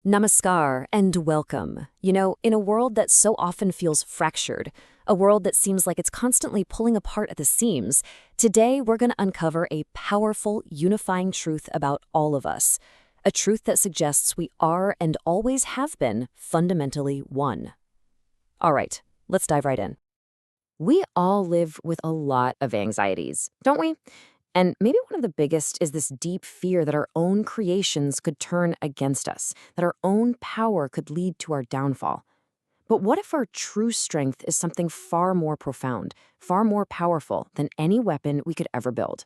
Namaskar and welcome. In a world that so often feels fractured, a world that seems like it's constantly pulling apart at the seams, today we're going to uncover a powerful, unifying truth about all of us. A truth that suggests we are and always have been fundamentally one. All right, let's dive right in. We all live with a lot of anxieties, don't we? And maybe one of the biggest is this deep fear that our own creations could turn against us, that our own power could lead to our downfall. But what if our true strength is something far more profound, far more powerful than any weapon we could ever build?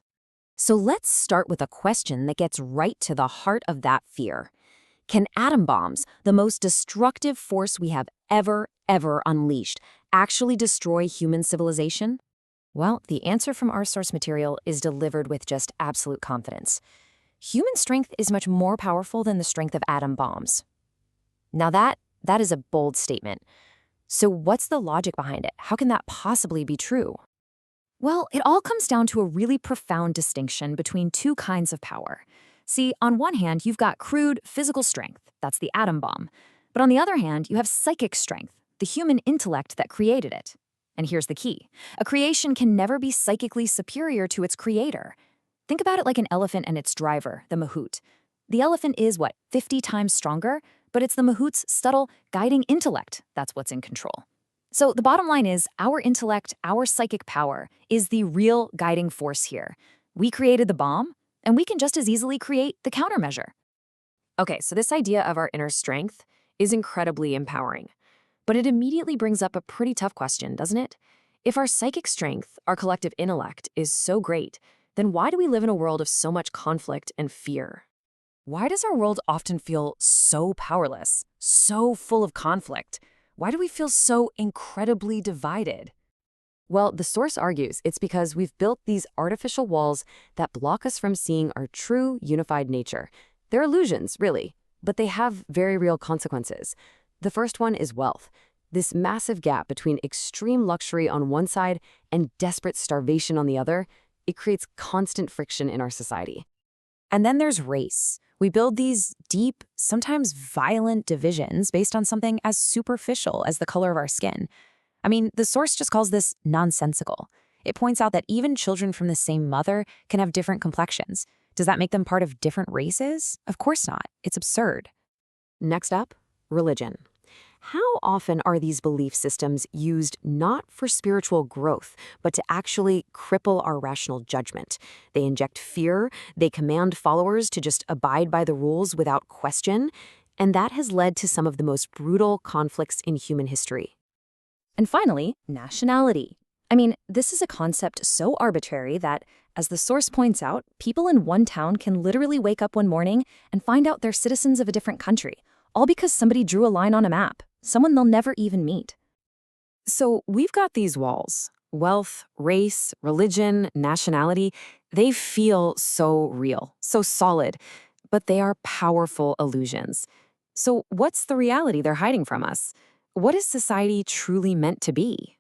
So let's start with a question that gets right to the heart of that fear. Can atom bombs, the most destructive force we have ever unleashed, actually destroy human civilization? Well, the answer from our source material is delivered with just absolute confidence. Human strength is much more powerful than the strength of atom bombs. Now that is a bold statement. So what's the logic behind it? How can that possibly be true? Well, it all comes down to a really profound distinction between two kinds of power. See, on one hand, you've got crude physical strength, that's the atom bomb. But on the other hand, you have psychic strength, the human intellect that created it. And here's the key. A creation can never be psychically superior to its creator. Think about it like an elephant and its driver, the mahout. The elephant is, 50 times stronger? But it's the mahout's subtle, guiding intellect that's what's in control. So the bottom line is, our intellect, our psychic power, is the real guiding force here. We created the bomb, and we can just as easily create the countermeasure. Okay, so this idea of our inner strength is incredibly empowering. But it immediately brings up a pretty tough question, doesn't it? If our psychic strength, our collective intellect, is so great, then why do we live in a world of so much conflict and fear? Why does our world often feel so powerless, so full of conflict? Why do we feel so incredibly divided? Well, the source argues it's because we've built these artificial walls that block us from seeing our true, unified nature. They're illusions, really, but they have very real consequences. The first one is wealth. This massive gap between extreme luxury on one side and desperate starvation on the other, it creates constant friction in our society. And then there's race. We build these deep, sometimes violent divisions based on something as superficial as the color of our skin. I mean, the source just calls this nonsensical. It points out that even children from the same mother can have different complexions. Does that make them part of different races? Of course not. It's absurd. Next up, religion. How often are these belief systems used not for spiritual growth, but to actually cripple our rational judgment? They inject fear, they command followers to just abide by the rules without question, and that has led to some of the most brutal conflicts in human history. And finally, nationality. I mean, this is a concept so arbitrary that, as the source points out, people in one town can literally wake up one morning and find out they're citizens of a different country, all because somebody drew a line on a map. Someone they'll never even meet. So we've got these walls. Wealth, race, religion, nationality, they feel so real, so solid, but they are powerful illusions. So what's the reality they're hiding from us? What is society truly meant to be?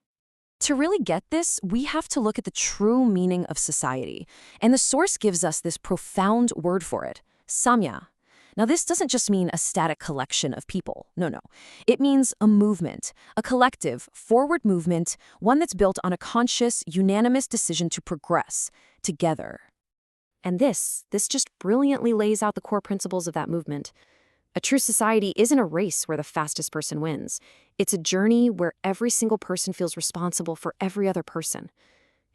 To really get this, we have to look at the true meaning of society. And the source gives us this profound word for it, samya. Now, this doesn't just mean a static collection of people. No. It means a movement, a collective, forward movement, one that's built on a conscious, unanimous decision to progress together. And this just brilliantly lays out the core principles of that movement. A true society isn't a race where the fastest person wins. It's a journey where every single person feels responsible for every other person.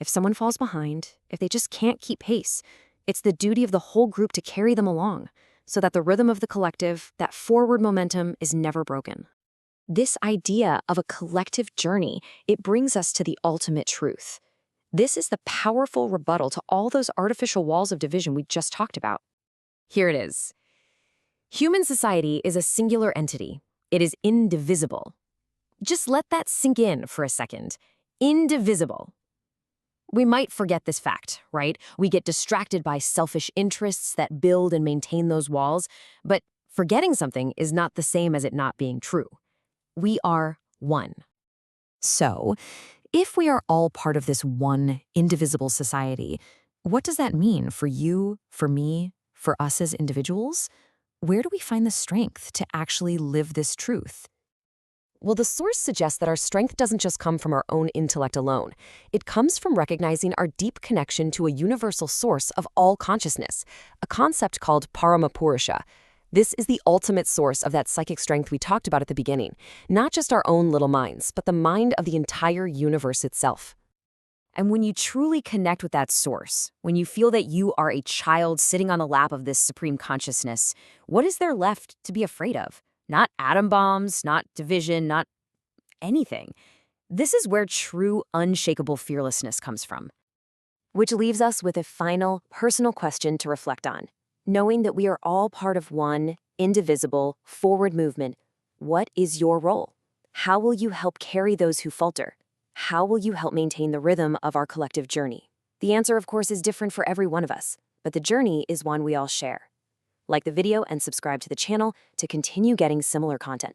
If someone falls behind, if they just can't keep pace, it's the duty of the whole group to carry them along, so that the rhythm of the collective, that forward momentum, is never broken. This idea of a collective journey, it brings us to the ultimate truth. This is the powerful rebuttal to all those artificial walls of division we just talked about. Here it is. Human society is a singular entity. It is indivisible. Just let that sink in for a second. Indivisible. We might forget this fact, right? We get distracted by selfish interests that build and maintain those walls, but forgetting something is not the same as it not being true. We are one. So, if we are all part of this one indivisible society, what does that mean for you, for me, for us as individuals? where do we find the strength to actually live this truth? Well, the source suggests that our strength doesn't just come from our own intellect alone. It comes from recognizing our deep connection to a universal source of all consciousness, a concept called Paramārtha. This is the ultimate source of that psychic strength we talked about at the beginning, not just our own little minds, but the mind of the entire universe itself. And when you truly connect with that source, when you feel that you are a child sitting on the lap of this supreme consciousness, what is there left to be afraid of? Not atom bombs, not division, not anything. This is where true, unshakable fearlessness comes from. Which leaves us with a final, personal question to reflect on. Knowing that we are all part of one, indivisible, forward movement, what is your role? How will you help carry those who falter? How will you help maintain the rhythm of our collective journey? The answer, of course, is different for every one of us, but the journey is one we all share. Like the video and subscribe to the channel to continue getting similar content.